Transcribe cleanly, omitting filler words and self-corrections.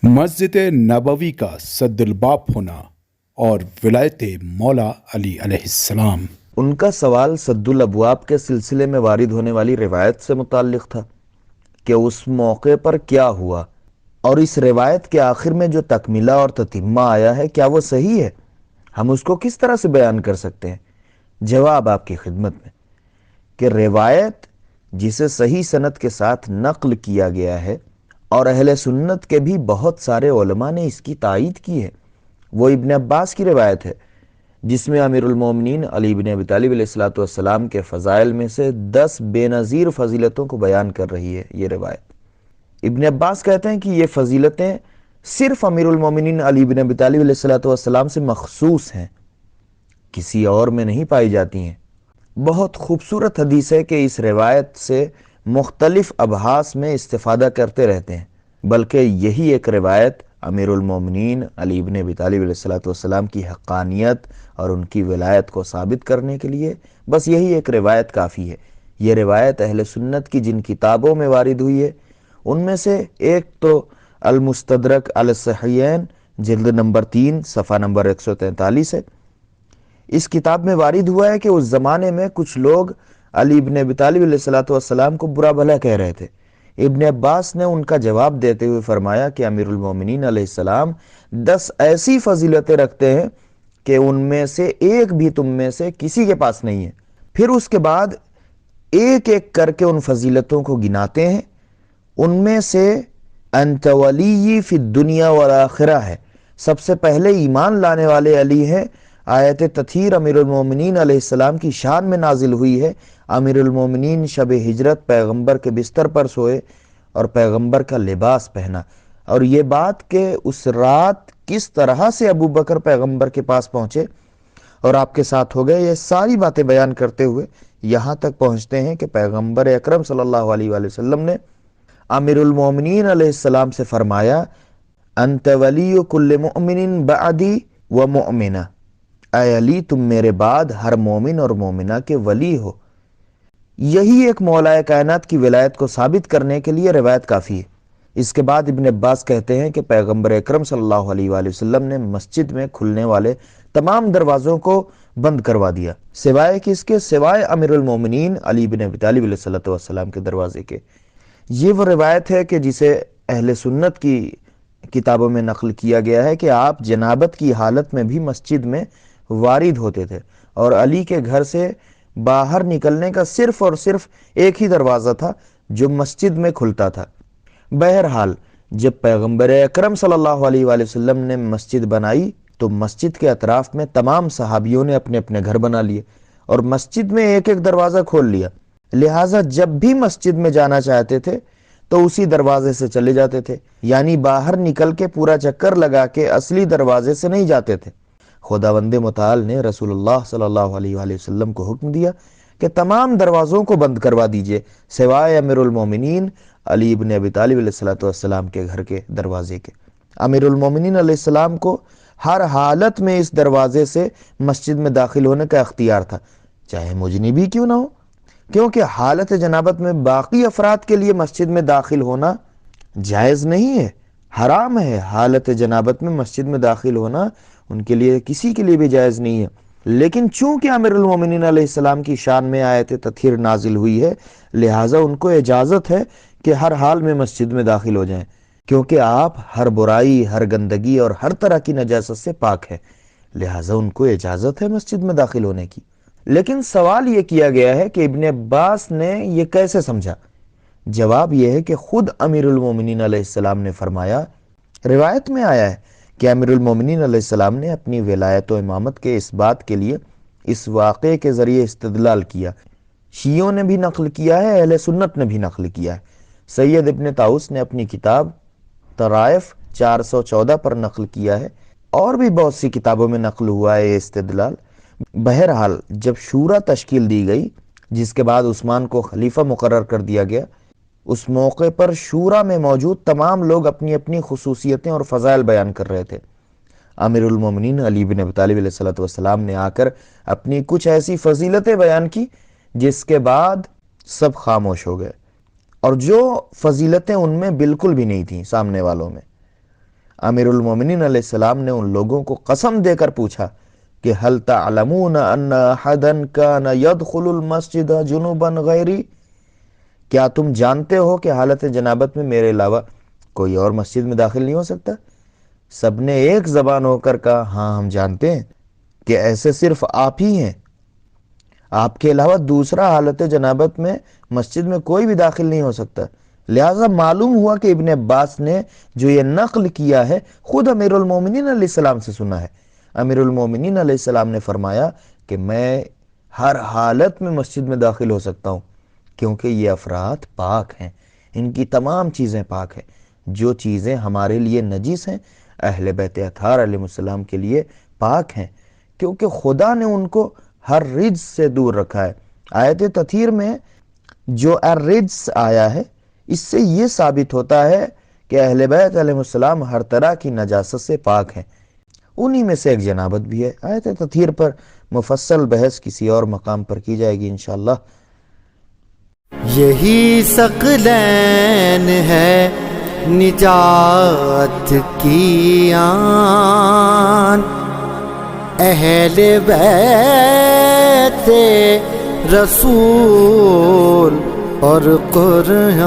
مسجد نبوی کا صدرالباب ہونا اور ولایت مولا علی علیہ السلام۔ ان کا سوال سد الابواب کے سلسلے میں وارد ہونے والی روایت سے متعلق تھا کہ اس موقع پر کیا ہوا، اور اس روایت کے آخر میں جو تکملہ اور تتمہ آیا ہے کیا وہ صحیح ہے؟ ہم اس کو کس طرح سے بیان کر سکتے ہیں؟ جواب آپ کی خدمت میں کہ روایت جسے صحیح سند کے ساتھ نقل کیا گیا ہے اور اہل سنت کے بھی بہت سارے علماء نے اس کی تائید کی ہے، وہ ابن عباس کی روایت ہے، جس میں امیر المومنین علی بن ابی طالب علیہ السلام کے فضائل میں سے 10 بے نظیر فضیلتوں کو بیان کر رہی ہے۔ یہ روایت ابن عباس کہتے ہیں کہ یہ فضیلتیں صرف امیر المومنین علی بن ابی طالب علیہ السلام سے مخصوص ہیں، کسی اور میں نہیں پائی جاتی ہیں۔ بہت خوبصورت حدیث ہے کہ اس روایت سے مختلف ابحاث میں استفادہ کرتے رہتے ہیں، بلکہ یہی ایک روایت امیر المومنین علی بن ابی طالب علیہ السلام کی حقانیت اور ان کی ولایت کو ثابت کرنے کے لیے بس یہی ایک روایت کافی ہے۔ یہ روایت اہل سنت کی جن کتابوں میں وارد ہوئی ہے ان میں سے ایک تو المستدرک علی الصحیحین جلد نمبر 3 صفحہ نمبر 143 ہے۔ اس کتاب میں وارد ہوا ہے کہ اس زمانے میں کچھ لوگ علی بن ابی طالب علیہ السلام کو برا بھلا کہہ رہے تھے۔ ابن عباس نے ان کا جواب دیتے ہوئے فرمایا کہ امیر المومنین علیہ السلام 10 ایسی فضیلتیں رکھتے ہیں کہ ان میں سے ایک بھی تم میں سے کسی کے پاس نہیں ہے۔ پھر اس کے بعد ایک ایک کر کے ان فضیلتوں کو گناتے ہیں۔ ان میں سے انت ولی فی الدنیا والآخرہ ہے، سب سے پہلے ایمان لانے والے علی ہیں۔ آیت تطہیر امیر المومنین علیہ السلام کی شان میں نازل ہوئی ہے۔ امیر المومنین شب ہجرت پیغمبر کے بستر پر سوئے اور پیغمبر کا لباس پہنا، اور یہ بات کہ اس رات کس طرح سے ابو بکر پیغمبر کے پاس پہنچے اور آپ کے ساتھ ہو گئے، یہ ساری باتیں بیان کرتے ہوئے یہاں تک پہنچتے ہیں کہ پیغمبر اکرم صلی اللہ علیہ وآلہ وسلم نے امیر المومنین علیہ السلام سے فرمایا انت ولی کل مؤمن بعدی و مؤمنہ، اے علی تم میرے بعد ہر مومن اور مومنہ کے ولی ہو۔ یہی ایک مولا کائنات کی ولایت کو ثابت کرنے کے لیے روایت کافی ہے۔ اس کے بعد ابن عباس کہتے ہیں کہ پیغمبر اکرم صلی اللہ علیہ وآلہ وسلم نے مسجد میں کھلنے والے تمام دروازوں کو بند کروا دیا، سوائے کس کے؟ سوائے امیر المومنین علی بن ابی طالب علیہ السلام کے دروازے کے۔ یہ وہ روایت ہے کہ جسے اہل سنت کی کتابوں میں نقل کیا گیا ہے کہ آپ جنابت کی حالت میں بھی مسجد میں وارد ہوتے تھے، اور علی کے گھر سے باہر نکلنے کا صرف اور صرف ایک ہی دروازہ تھا جو مسجد میں کھلتا تھا۔ بہرحال جب پیغمبر اکرم صلی اللہ علیہ وآلہ وسلم نے مسجد بنائی تو مسجد کے اطراف میں تمام صحابیوں نے اپنے اپنے گھر بنا لیے اور مسجد میں ایک ایک دروازہ کھول لیا، لہٰذا جب بھی مسجد میں جانا چاہتے تھے تو اسی دروازے سے چلے جاتے تھے، یعنی باہر نکل کے پورا چکر لگا کے اصلی دروازے سے نہیں جاتے تھے۔ خداوند متعال نے رسول اللہ صلی اللہ علیہ وآلہ وسلم کو حکم دیا کہ تمام دروازوں کو بند کروا دیجئے سوائے امیر المومنین علی بن ابی طالب علیہ السلام کے گھر کے دروازے کے۔ امیر المومنین علیہ السلام کو ہر حالت میں اس دروازے سے مسجد میں داخل ہونے کا اختیار تھا، چاہے مجنبی کیوں نہ ہو، کیونکہ حالت جنابت میں باقی افراد کے لیے مسجد میں داخل ہونا جائز نہیں ہے، حرام ہے۔ حالت جنابت میں مسجد میں داخل ہونا ان کے لیے کسی کے لیے بھی جائز نہیں ہے، لیکن چونکہ امیر المومنین علیہ السلام کی شان میں آیت تطہیر نازل ہوئی ہے، لہٰذا ان کو اجازت ہے کہ ہر حال میں مسجد میں داخل ہو جائیں، کیونکہ آپ ہر برائی، ہر گندگی اور ہر طرح کی نجاست سے پاک ہے، لہٰذا ان کو اجازت ہے مسجد میں داخل ہونے کی۔ لیکن سوال یہ کیا گیا ہے کہ ابن عباس نے یہ کیسے سمجھا؟ جواب یہ ہے کہ خود امیر المومنین علیہ السلام نے فرمایا، روایت میں آیا ہے کہ امیر المومنین علیہ السلام نے اپنی ولایت و امامت کے اس بات کے لیے اس واقعے کے ذریعے استدلال کیا۔ شیعوں نے بھی نقل کیا ہے، اہل سنت نے بھی نقل کیا ہے۔ سید ابن طاؤس نے اپنی کتاب طرائف 414 پر نقل کیا ہے، اور بھی بہت سی کتابوں میں نقل ہوا ہے یہ استدلال۔ بہرحال جب شورا تشکیل دی گئی، جس کے بعد عثمان کو خلیفہ مقرر کر دیا گیا، اس موقع پر شورا میں موجود تمام لوگ اپنی اپنی خصوصیتیں اور فضائل بیان کر رہے تھے۔ امیر المومنین علی بن ابی طالب علیہ السلام نے آ کر اپنی کچھ ایسی فضیلتیں بیان کی جس کے بعد سب خاموش ہو گئے، اور جو فضیلتیں ان میں بالکل بھی نہیں تھیں سامنے والوں میں۔ امیر المومنین علیہ السلام نے ان لوگوں کو قسم دے کر پوچھا کہ هل تعلمون ان احدا كان يدخل المسجد جنوبا غیری، کیا تم جانتے ہو کہ حالت جنابت میں میرے علاوہ کوئی اور مسجد میں داخل نہیں ہو سکتا؟ سب نے ایک زبان ہو کر کہا ہاں ہم جانتے ہیں کہ ایسے صرف آپ ہی ہیں، آپ کے علاوہ دوسرا حالت جنابت میں مسجد میں کوئی بھی داخل نہیں ہو سکتا۔ لہٰذا معلوم ہوا کہ ابن عباس نے جو یہ نقل کیا ہے خود امیر المومنین علیہ السلام سے سنا ہے۔ امیر المومنین علیہ السلام نے فرمایا کہ میں ہر حالت میں مسجد میں داخل ہو سکتا ہوں، کیونکہ یہ افراد پاک ہیں، ان کی تمام چیزیں پاک ہیں۔ جو چیزیں ہمارے لیے نجس ہیں اہل بیت اطہار علیہ السلام کے لیے پاک ہیں، کیونکہ خدا نے ان کو ہر رجس سے دور رکھا ہے۔ آیت تطہیر میں جو الرجس آیا ہے اس سے یہ ثابت ہوتا ہے کہ اہل بیت علیہ السلام ہر طرح کی نجاست سے پاک ہیں، انہی میں سے ایک جنابت بھی ہے۔ آیت تطہیر پر مفصل بحث کسی اور مقام پر کی جائے گی انشاءاللہ۔ یہی ثقلین ہے نجات کی آن، اہل بیت رسول اور قرآن۔